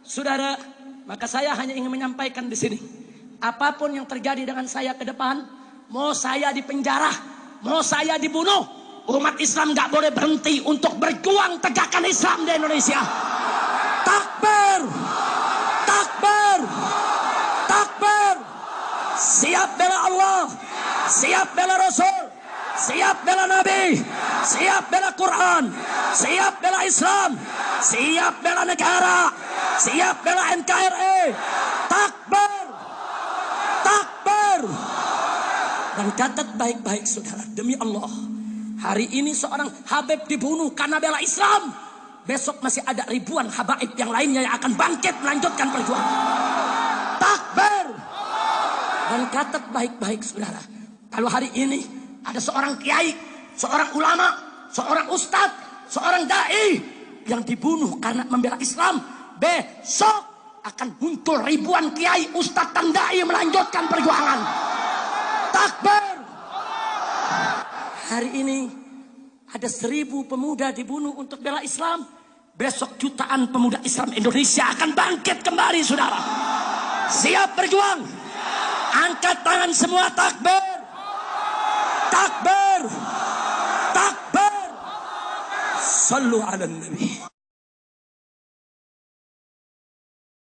Saudara, maka saya hanya ingin menyampaikan di sini, apapun yang terjadi dengan saya ke depan, mau saya dipenjara, mau saya dibunuh, umat Islam nggak boleh berhenti untuk berjuang tegakkan Islam di Indonesia. Takbir, takbir, takbir. Siap bela Allah, siap bela Rasul, siap bela Nabi, siap bela Quran, siap bela Islam, siap bela negara, siap bela NKRI. Takbir, takbir. Dan catat baik-baik saudara, demi Allah, hari ini seorang Habib dibunuh karena bela Islam. Besok masih ada ribuan habaib yang lainnya yang akan bangkit melanjutkan perjuangan. Takbir. Dan catat baik-baik saudara, kalau hari ini ada seorang kiai, seorang ulama, seorang ustadz, seorang dai yang dibunuh karena membela Islam, besok akan muncul ribuan kiai, ustadz dan dai melanjutkan perjuangan. Takbir. Hari ini ada 1000 pemuda dibunuh untuk bela Islam. Besok jutaan pemuda Islam Indonesia akan bangkit kembali saudara. Siap berjuang. Angkat tangan semua, takbir. Takbir. Takbir. Sallu ala Nabi.